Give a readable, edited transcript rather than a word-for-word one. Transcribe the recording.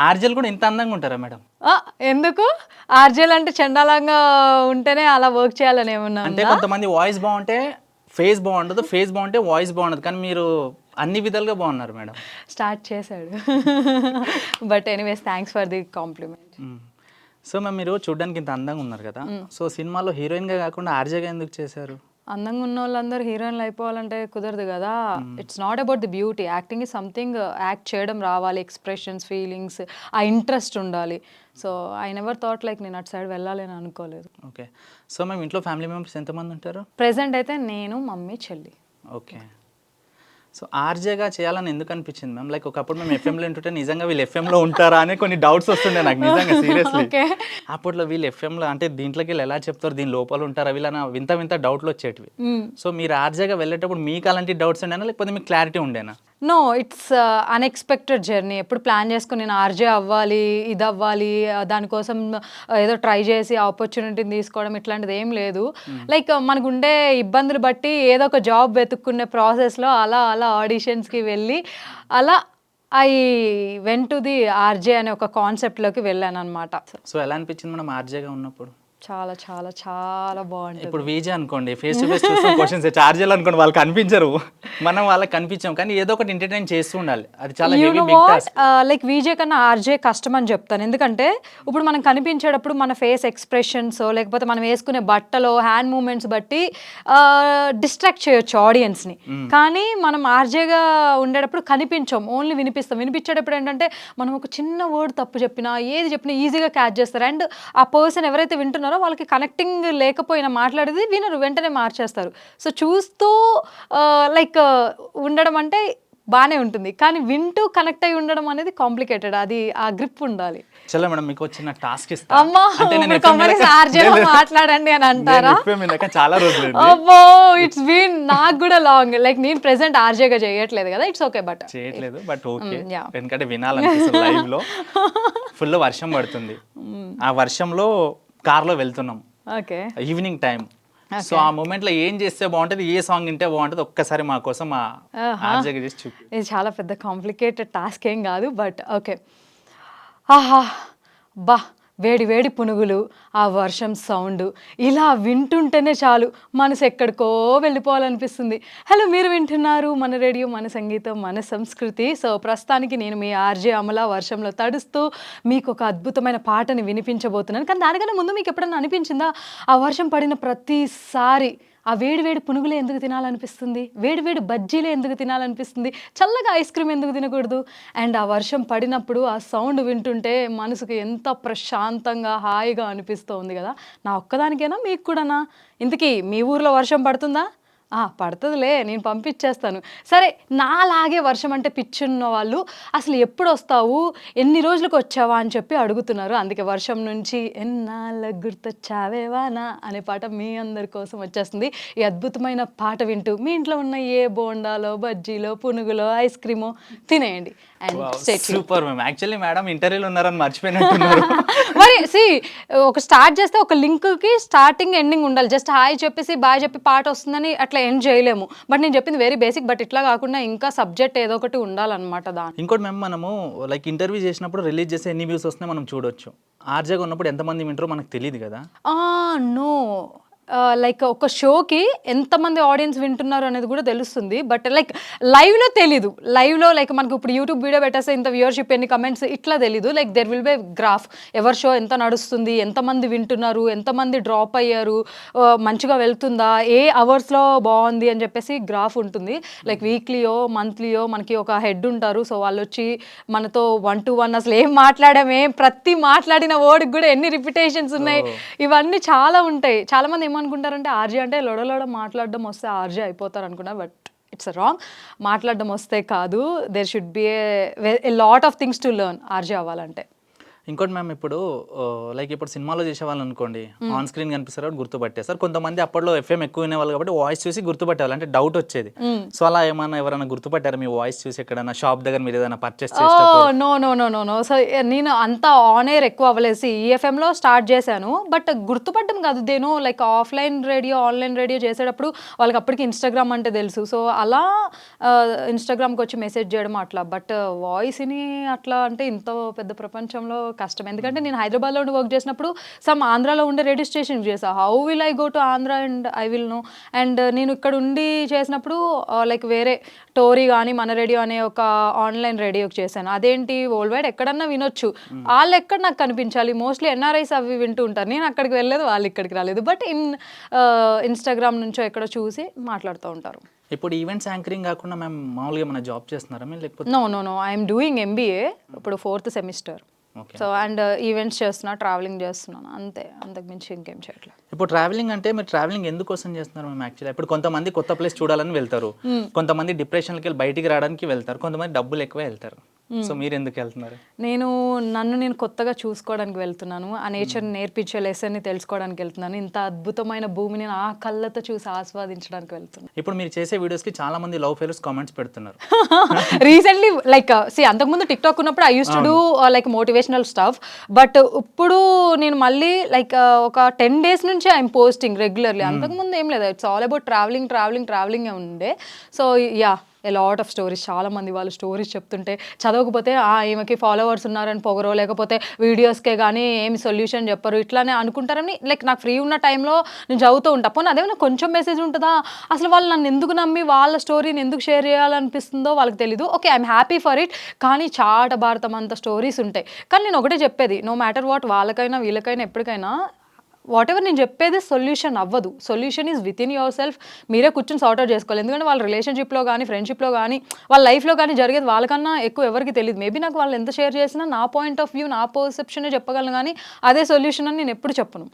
ఆర్జెల్ కూడా ఇంత అందంగా ఉంటారా మేడం? ఎందుకు ఆర్జేలు అంటే చండాలంగా ఉంటేనే అలా వర్క్ చేయాలని ఏమన్నా అంటే కొంతమంది వాయిస్ బాగుంటే ఫేస్ బాగుండదు, ఫేస్ బాగుంటే వాయిస్ బాగుండదు, కానీ మీరు అన్ని విధాలుగా బాగున్నారు మేడం. స్టార్ట్ చేశాడు. But anyways thanks for the compliment. So ma'am మీరు చూడడానికి ఇంత అందంగా ఉన్నారు కదా, సో సినిమాలో హీరోయిన్గా కాకుండా ఆర్జేగా ఎందుకు చేశారు? అందంగా ఉన్న వాళ్ళందరూ హీరోయిన్లు అయిపోవాలంటే కుదరదు కదా. It's not about the beauty. Acting is something, act చేయడం రావాలి, ఎక్స్ప్రెషన్స్, ఫీలింగ్స్, ఆ ఇంట్రెస్ట్ ఉండాలి. So I never thought like నేను అటు సైడ్ వెళ్ళాలి అని అనుకోలేదు. ఓకే. సో మేము ఇంట్లో ఫ్యామిలీ మెంబర్స్ ఎంతమంది ఉంటారు? ప్రెసెంట్ అయితే నేను, మమ్మీ, చెల్లి. ఓకే. సో ఆర్జేగా చేయాలని ఎందుకు అనిపించింది మ్యామ్? లైక్ ఒకప్పుడు మేము ఎఫ్ఎంలో ఉంటుంటే నిజంగా వీళ్ళు ఎఫ్ఎంలో ఉంటారా అని కొన్ని డౌట్స్ వస్తుండే నాకు నిజంగా, సీరియస్లీ. అప్పట్లో వీళ్ళు ఎఫ్ఎంలో అంటే దీంట్లోకి వీళ్ళు ఎలా చెప్తారు, దీని లోపల ఉంటారా వీళ్ళ వింత వింత డౌట్లు వచ్చేటివి. సో మీరు ఆర్జేగా వెళ్ళేటప్పుడు మీకు అలాంటి డౌట్స్ ఉండేనా, లేకపోతే మీకు క్లారిటీ ఉండేనా? No, it's unexpected journey. ఎప్పుడు ప్లాన్ చేసుకుని నేను ఆర్జే అవ్వాలి, ఇది అవ్వాలి, దానికోసం ఏదో ట్రై చేసి ఆపర్చునిటీని తీసుకోవడం ఇట్లాంటిది ఏం లేదు. లైక్ మనకు ఉండే ఇబ్బందులు బట్టి ఏదో ఒక జాబ్ వెతుక్కునే ప్రాసెస్లో అలా అలా ఆడిషన్స్కి వెళ్ళి అలా I went to the RJ అనే ఒక కాన్సెప్ట్లోకి వెళ్ళాను అనమాట. సో ఎలా అనిపించింది మనం ఆర్జేగా ఉన్నప్పుడు? చాలా చాలా చాలా బాగుంటుంది. ఇప్పుడు వీజే అనుకోండి, ఫేస్ టు ఫేస్ చూస్తాం క్వశ్చన్స్, చార్జీలు అనుకోండి వాళ్ళకి కనిపించరు, మనం వాళ్ళకి కనిపించాం, కానీ ఏదో ఒకటి ఎంటర్టైన్ చేస్తూ ఉండాలి, అది చాలా heavy big task. Like VJ కన్నా ఆర్జే కష్టం అని చెప్తాను. ఎందుకంటే ఇప్పుడు మనం కనిపించేటప్పుడు మన ఫేస్ ఎక్స్ప్రెషన్స్ లేకపోతే మనం వేసుకునే బట్టలో హ్యాండ్ మూమెంట్స్ బట్టి డిస్ట్రాక్ట్ చేయొచ్చు ఆడియన్స్ని. కానీ మనం ఆర్జేగా ఉండేటప్పుడు కనిపించాం, ఓన్లీ వినిపిస్తాం. వినిపించేటప్పుడు ఏంటంటే మనం ఒక చిన్న వర్డ్ తప్పు చెప్పినా ఏది చెప్పినా ఈజీగా క్యాచ్ చేస్తారు. అండ్ ఆ పర్సన్ ఎవరైతే వింటున్నారో వాళ్ళకి కనెక్టింగ్ లేకపోయినా మాట్లాడేది వినరు, వెంటనే మార్చేస్తారు. సో చూస్తూ లైక్ ఉండడం అంటే బాగానే ఉంటుంది, కానీ వింటూ కనెక్ట్ అయి ఉండడం అనేది కాంప్లికేటెడ్. అది ఆ గ్రిప్ ఉండాలి. చలో మేడం, మీకు వచ్చిన టాస్క్ ఇస్తా. అమ్మా, మాట్లాడండి అని అంటారా? చాలా రోజులు అబ్బో, ఇట్స్ బీన్ నాకు కూడా లాంగ్. లైక్ నేను ప్రెసెంట్ ఆర్జేగా చేయట్లేదు కదా, ఇట్స్ ఓకే. బట్ చేయట్లేదు, బట్ ఓకే, ఎందుకంటే వినాలనిపిస్తుంది. లైవ్ లో ఫుల్ వర్షం పడుతుంది, ఆ వర్షంలో కార్లో వెళ్తున్నాం, ఈవినింగ్ టైం. సో ఆ మూమెంట్ లో ఏం చేస్తే బాగుంటది, ఏ సాంగ్ వింటే బాగుంటది, ఒక్కసారి మా కోసం చేసి చూపి. ఇది చాలా పెద్ద కాంప్లికేటెడ్ టాస్క్ ఏం కాదు, బట్ ఓకే. ఆహా బా, వేడి వేడి పునుగులు, ఆ వర్షం సౌండ్ ఇలా వింటుంటేనే చాలు మనసు ఎక్కడికో వెళ్ళిపోవాలనిపిస్తుంది. హలో, మీరు వింటున్నారు మన రేడియో, మన సంగీతం, మన సంస్కృతి. సో ప్రస్తుతానికి నేను మీ ఆర్జే అమల వర్షంలో తడుస్తూ మీకు ఒక అద్భుతమైన పాటని వినిపించబోతున్నాను. కానీ దానికన్నా ముందు మీకు ఎప్పుడన్నా అనిపించిందా, ఆ వర్షం పడిన ప్రతిసారి ఆ వేడి వేడి పునుగులే ఎందుకు తినాలనిపిస్తుంది, వేడి వేడి బజ్జీలే ఎందుకు తినాలనిపిస్తుంది, చల్లగా ఐస్ క్రీమ్ ఎందుకు తినకూడదు? అండ్ ఆ వర్షం పడినప్పుడు ఆ సౌండ్ వింటుంటే మనసుకు ఎంత ప్రశాంతంగా హాయిగా అనిపిస్తూ ఉంది కదా. నా ఒక్కదానికేనా, మీకు కూడానా? ఇంతకీ మీ ఊర్లో వర్షం పడుతుందా? పడుతుందిలే, నేను పంపించేస్తాను. సరే, నాలాగే వర్షం అంటే పిచ్చున్న వాళ్ళు అసలు ఎప్పుడు వస్తావు, ఎన్ని రోజులకు వచ్చావా అని చెప్పి అడుగుతున్నారు. అందుకే వర్షం నుంచి ఎన్నాళ్ళ గుర్తొచ్చావేవానా అనే పాట మీ అందరి కోసం వచ్చేస్తుంది. ఈ అద్భుతమైన పాట వింటూ మీ ఇంట్లో ఉన్న ఏ బోండాలో, బజ్జీలో, పునుగులో, ఐస్ క్రీమో తినేయండి. Super ma'am. యాక్చువల్లీ మేడం ఇంటర్వ్యూలో ఉన్నారని మర్చిపోయినట్టున్నారు. మరి ఒక స్టార్ట్ చేస్తే ఒక లింక్కి స్టార్టింగ్ ఎండింగ్ ఉండాలి. జస్ట్ హాయ్ చెప్పేసి బాయ్ చెప్పి పాట వస్తుందని అట్లా ఎండ్ చేయలేము. బట్ నేను చెప్పింది వెరీ బేసిక్, బట్ ఇట్లా కాకుండా ఇంకా సబ్జెక్ట్ ఏదో ఒకటి ఉండాలన్నమాట. దాని ఇంకోటి మేము మనము లైక్ ఇంటర్వ్యూ చేసినప్పుడు రిలీజ్ చేస్తే ఎన్ని వ్యూస్ వస్తున్నాయి మనం చూడొచ్చు. ఆర్జేగా ఉన్నప్పుడు ఎంతమంది వింటారో మనకు తెలియదు కదా. నో, లైక్ ఒక షోకి ఎంతమంది ఆడియన్స్ వింటున్నారు అనేది కూడా తెలుస్తుంది, బట్ లైక్ లైవ్లో తెలీదు. లైవ్లో లైక్ మనకు ఇప్పుడు యూట్యూబ్ వీడియో పెట్టేస్తే ఇంత వ్యూవర్షిప్, ఎన్ని కమెంట్స్, ఇట్లా తెలీదు. Like there will be graph, ఎవరి షో ఎంత నడుస్తుంది, ఎంతమంది వింటున్నారు, ఎంతమంది డ్రాప్ అయ్యారు, మంచిగా వెళ్తుందా, ఏ అవర్స్లో బాగుంది అని చెప్పేసి గ్రాఫ్ ఉంటుంది. లైక్ వీక్లీయో మంత్లీయో మనకి ఒక హెడ్ ఉంటారు. సో వాళ్ళు వచ్చి మనతో 1-to-1 అసలు ఏం మాట్లాడమే, ప్రతి మాట్లాడిన వర్డ్కి కూడా ఎన్ని రిపిటేషన్స్ ఉన్నాయి, ఇవన్నీ చాలా ఉంటాయి. చాలామంది అనుకుంటారంటే ఆర్జే అంటే లొడలోడ మాట్లాడడం వస్తే ఆర్జే అయిపోతారు అనుకున్నా, బట్ ఇట్స్ రాంగ్. మాట్లాడడం వస్తే కాదు, there should be a lot of things to learn RJ అవ్వాలంటే. ఇంకోటి మ్యామ్ ఇప్పుడు లైక్ ఇప్పుడు సినిమాలో చేసే వాళ్ళు అనుకోండి ఆన్ స్క్రీన్ కనిపిస్తారు కాబట్టి గుర్తుపట్టేస్తారు. కొంతమంది అప్పట్లో ఎఫ్ఎం ఎక్కువ వినేవాళ్ళు కాబట్టి వాయిస్ చూసి గుర్తుపట్టేవాళ్ళు, అంటే డౌట్ వచ్చేది. సో అలా ఏమన్నా ఎవరైనా గుర్తుపట్టారా మీ వాయిస్ చూసి ఎక్కడైనా షాప్ దగ్గర మీరు ఏదైనా పర్చేస్ చేసేటప్పుడు? No no no no no so నేను అంత ఆన్ ఎయిర్ ఎక్కువ అవ్వలేదు. ఈఎఫ్ఎంలో స్టార్ట్ చేశాను, బట్ గుర్తుపట్టడం కాదు. దేనో like offline radio online radio చేసేటప్పుడు వాళ్ళకి అప్పటికి ఇన్స్టాగ్రామ్ అంటే తెలుసు. సో అలా ఇన్స్టాగ్రామ్కి వచ్చి మెసేజ్ చేయడం అట్లా. బట్ వాయిస్ని అట్లా అంటే ఇంత పెద్ద ప్రపంచంలో కష్టం. ఎందుకంటే నేను హైదరాబాద్లో ఉండి వర్క్ చేసినప్పుడు సమ్ ఆంధ్రాలో ఉండే రేడియో స్టేషన్కి చేసా. How will I go to Andhra and I will know. And నేను ఇక్కడ ఉండి చేసినప్పుడు లైక్ వేరే టోరీ కానీ మన రేడియో అనే ఒక ఆన్లైన్ రేడియోకి చేశాను. అదేంటి వరల్డ్ వైడ్ ఎక్కడన్నా వినొచ్చు, వాళ్ళు ఎక్కడ నాకు కనిపించాలి. మోస్ట్లీ ఎన్ఆర్ఐస్ అవి వింటూ ఉంటారు. నేను అక్కడికి వెళ్ళలేదు, వాళ్ళు ఇక్కడికి రాలేదు. బట్ ఇన్స్టాగ్రామ్ నుంచో ఎక్కడో చూసి మాట్లాడుతూ ఉంటారు. ఇప్పుడు ఈవెంట్స్ యాంకరింగ్ కాకుండా మేము మామూలుగా ఏమైనా జాబ్ చేస్తున్నారా మీరు, లేకపోతే? No no no I'm doing MBA, ఇప్పుడు 4th semester. Okay. So and events చేస్తున్నా, ట్రావెలింగ్ చేస్తున్నాను, అంతే. అంతకుమించి ఇంకేం చేయట్లేదు. ఇప్పుడు ట్రావెలింగ్ అంటే మీరు ట్రావెలింగ్ ఎందుకోసం చేస్తున్నారు మేము యాక్చువల్లీ? ఇప్పుడు కొంతమంది కొత్త ప్లేస్ చూడాలని వెళ్తారు, కొంతమంది డిప్రెషన్కి వెళ్ళి బయటికి రావడానికి వెళ్తారు, కొంతమంది డబ్బులు ఎక్కువ వెళ్తారు. సో మీరు ఎందుకు వెళ్తున్నారు? నేను కొత్తగా చూసుకోవడానికి వెళ్తున్నాను, ఆ నేచర్ని నేర్పించే లెసన్ని తెలుసుకోవడానికి వెళ్తున్నాను, ఇంత అద్భుతమైన భూమిని నా కళ్ళతో చూసి ఆస్వాదించడానికి వెళ్తున్నాను. ఇప్పుడు మీరు చేసే వీడియోస్కి చాలా మంది లవ్ ఫెయిల్యూర్స్ కామెంట్స్ పెడుతున్నారు. రీసెంట్లీ లైక్ అంతకుముందు టిక్టాక్ ఉన్నప్పుడు I use to do like motivational stuff, but ఇప్పుడు నేను మళ్ళీ లైక్ ఒక 10 days నుంచి ఐఎమ్ పోస్టింగ్ రెగ్యులర్లీ. అంతకుముందు ఏం లేదు, ఇట్స్ ఆల్ అబౌట్ ట్రావెలింగ్ ఉండే. So yeah, A lot of stories. చాలా మంది వాళ్ళు స్టోరీస్ చెప్తుంటే చదవకపోతే ఈమెకి ఫాలోవర్స్ ఉన్నారని పొగరో, లేకపోతే వీడియోస్కే కానీ ఏమి సొల్యూషన్ చెప్పరు ఇట్లానే అనుకుంటారని. లైక్ నాకు ఫ్రీ ఉన్న టైంలో నేను చదువుతూ ఉంటా. పోనీ అదేమన్నా కొంచెం మెసేజ్ ఉంటుందా? అసలు వాళ్ళు నన్ను ఎందుకు నమ్మి వాళ్ళ స్టోరీని ఎందుకు షేర్ చేయాలనిపిస్తుందో వాళ్ళకి తెలీదు. Okay, I'm happy for it. కానీ చాట భారతం అంత స్టోరీస్ ఉంటాయి. కానీ నేను ఒకటే చెప్పేది, నో మ్యాటర్ వాట్, వాళ్ళకైనా వీళ్ళకైనా ఎప్పటికైనా వాట్ ఎవర్ నేను చెప్పేది సొల్యూషన్ అవ్వదు. Solution is with in your self. మీరే కూర్చొని సార్ట్అవుట్ చేసుకోవాలి. ఎందుకంటే వాళ్ళ రిలేషన్షిప్లో కానీ ఫ్రెండ్షిప్లో కానీ వాళ్ళ లైఫ్లో కానీ జరిగేది వాళ్ళకన్నా ఎక్కువ ఎవరికి తెలియదు. మేబీ నాకు వాళ్ళు ఎంత షేర్ చేసినా నా పాయింట్ ఆఫ్ వ్యూ, నా పర్సెప్షనే చెప్పగలను, కానీ అదే సొల్యూషన్ అని నేను ఎప్పుడు చెప్పను.